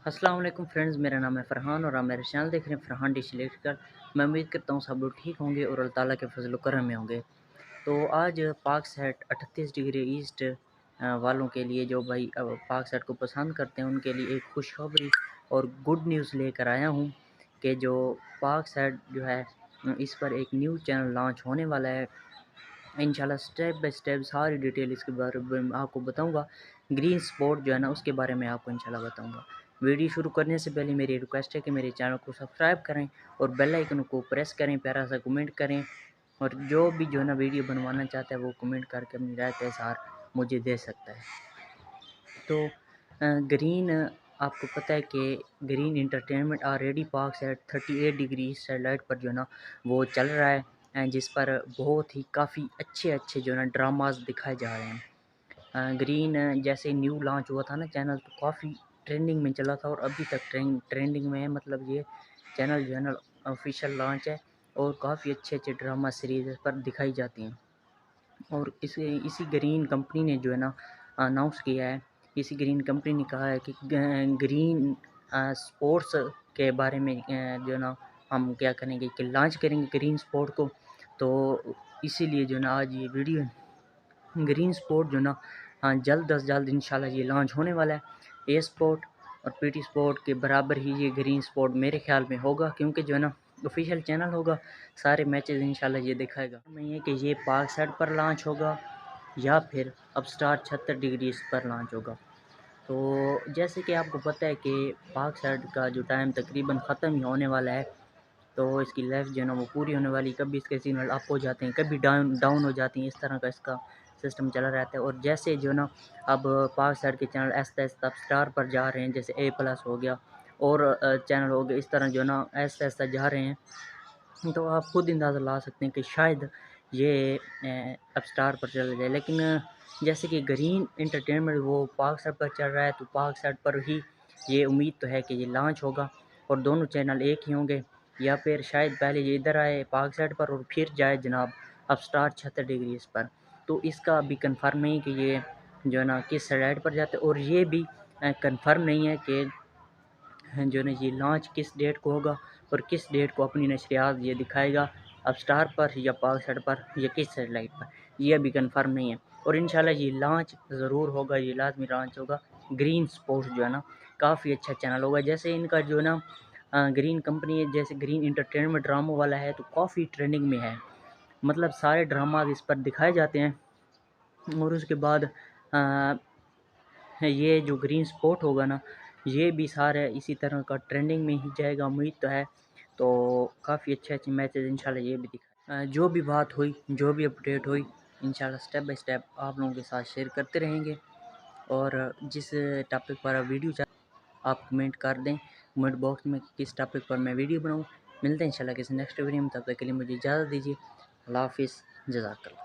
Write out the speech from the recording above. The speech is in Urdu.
السلام علیکم فرینڈز، میرا نام ہے فرحان اور آپ میرے چینل دیکھ رہے ہیں فرحان ڈش لیٹ کر۔ میں امید کرتا ہوں سب لوگ ٹھیک ہوں گے اور اللہ تعالیٰ کے فضل و کرم میں ہوں گے۔ تو آج پاک سیٹ 38 ڈگری ایسٹ والوں کے لیے، جو بھائی پاک سیٹ کو پسند کرتے ہیں، ان کے لیے ایک خوشخبری اور گڈ نیوز لے کر آیا ہوں کہ جو پاک سیٹ جو ہے اس پر ایک نیو چینل لانچ ہونے والا ہے۔ انشاءاللہ سٹیپ بائی سٹیپ ساری ڈیٹیل اس کے بارے میں آپ کو بتاؤں گا۔ گرین سپورٹ جو ہے نا، اس کے بارے میں آپ کو انشاءاللہ بتاؤں گا۔ ویڈیو شروع کرنے سے پہلے میری ریکویسٹ ہے کہ میرے چینل کو سبسکرائب کریں اور بیل آئیکن کو پریس کریں، پیارا سا کمنٹ کریں، اور جو بھی جو ہے نا ویڈیو بنوانا چاہتا ہے وہ کمنٹ کر کے اپنی رائے کا اظہار مجھے دے سکتا ہے۔ تو گرین، آپ کو پتہ ہے کہ گرین انٹرٹینمنٹ آلریڈی پاک سیٹ 38 ڈگری سیٹلائٹ پر جو ہے نا وہ چل رہا ہے، جس پر بہت ہی کافی اچھے جو ہے نا ڈراماز دکھائے جا رہے ہیں۔ گرین جیسے نیو لانچ ہوا تھا نا چینل، تو کافی ٹرینڈنگ میں چلا تھا اور ابھی تک ٹرینڈنگ میں ہے۔ مطلب یہ چینل جو ہے نا آفیشیل لانچ ہے اور کافی اچھے ڈرامہ سیریز پر دکھائی جاتی ہیں۔ اور اسی گرین کمپنی نے جو ہے نا اناؤنس کیا ہے، اسی گرین کمپنی نے کہا ہے کہ گرین سپورٹس کے بارے میں جو ہے نا ہم کیا کریں گے کہ لانچ کریں گے گرین سپورٹ کو۔ تو اسی لیے جو ہے نا آج یہ ویڈیو گرین سپورٹ جو ہے نا جلد از جلد انشاءاللہ یہ لانچ ہونے والا ہے۔ اے سپورٹ اور پی ٹی سپورٹ کے برابر ہی یہ گرین سپورٹ میرے خیال میں ہوگا، کیونکہ جو ہے نا آفیشیل چینل ہوگا، سارے میچز انشاءاللہ یہ دکھائے گا۔ میں یہ کہ یہ پاک سیٹ پر لانچ ہوگا یا پھر اب سٹار 76 ڈگری پر لانچ ہوگا۔ تو جیسے کہ آپ کو پتہ ہے کہ پاک سیٹ کا جو ٹائم تقریباً ختم ہی ہونے والا ہے، تو اس کی لائف جو ہے نا وہ پوری ہونے والی، کبھی اس کے سگنل اپ ہو جاتے ہیں، کبھی ڈاؤن ہو جاتی ہیں، اس طرح کا اس کا سسٹم چلا رہتا ہے۔ اور جیسے جو ہے نا اب پاک سیٹ کے چینل آہستہ آہستہ اب سٹار پر جا رہے ہیں، جیسے اے پلس ہو گیا اور چینل ہو گیا، اس طرح جو ہے نا آہستہ آہستہ جا رہے ہیں۔ تو آپ خود اندازہ لا سکتے ہیں کہ شاید یہ اب سٹار پر چلا جائے، لیکن جیسے کہ گرین انٹرٹینمنٹ وہ پاک سیٹ پر چل رہا ہے، تو پاک سیٹ پر ہی یہ امید تو ہے کہ یہ لانچ ہوگا اور دونوں چینل ایک ہی ہوں گے، یا پھر شاید پہلے یہ ادھر آئے پاک سیٹ پر اور پھر جائے جناب اب سٹار 76 ڈگری اس پر۔ تو اس کا ابھی کنفرم نہیں کہ یہ جو ہے نا کس سیٹلائٹ پر جاتے، اور یہ بھی کنفرم نہیں ہے کہ جو ہے نا یہ لانچ کس ڈیٹ کو ہوگا اور کس ڈیٹ کو اپنی نشریات یہ دکھائے گا، اب سٹار پر یا پاک سیٹ پر یا کس سیٹلائٹ پر، یہ ابھی کنفرم نہیں ہے۔ اور انشاءاللہ یہ لانچ ضرور ہوگا، یہ لازمی لانچ ہوگا۔ گرین سپورٹس جو ہے نا کافی اچھا چینل ہوگا، جیسے ان کا جو ہے نا گرین کمپنی ہے، جیسے گرین انٹرٹینمنٹ ڈراموں والا ہے، تو کافی ٹرینڈنگ میں ہے۔ مطلب سارے ڈراماز اس پر دکھائے جاتے ہیں، اور اس کے بعد یہ جو گرین سپورٹ ہوگا نا، یہ بھی سارے اسی طرح کا ٹرینڈنگ میں ہی جائے گا، امید تو ہے۔ تو کافی اچھے میچز انشاءاللہ یہ بھی دکھائے، جو بھی بات ہوئی، جو بھی اپڈیٹ ہوئی، انشاءاللہ سٹیپ بائی سٹیپ آپ لوگوں کے ساتھ شیئر کرتے رہیں گے۔ اور جس ٹاپک پر آپ ویڈیو آپ کمنٹ کر دیں کمنٹ باکس میں کس ٹاپک پر میں ویڈیو بناؤں۔ ملتے ہیں انشاءاللہ کسی نیکسٹ ویڈیو میں، تب تک کے لیے مجھے اجازت دیجیے۔ اللہ حافظ، جزاک اللہ۔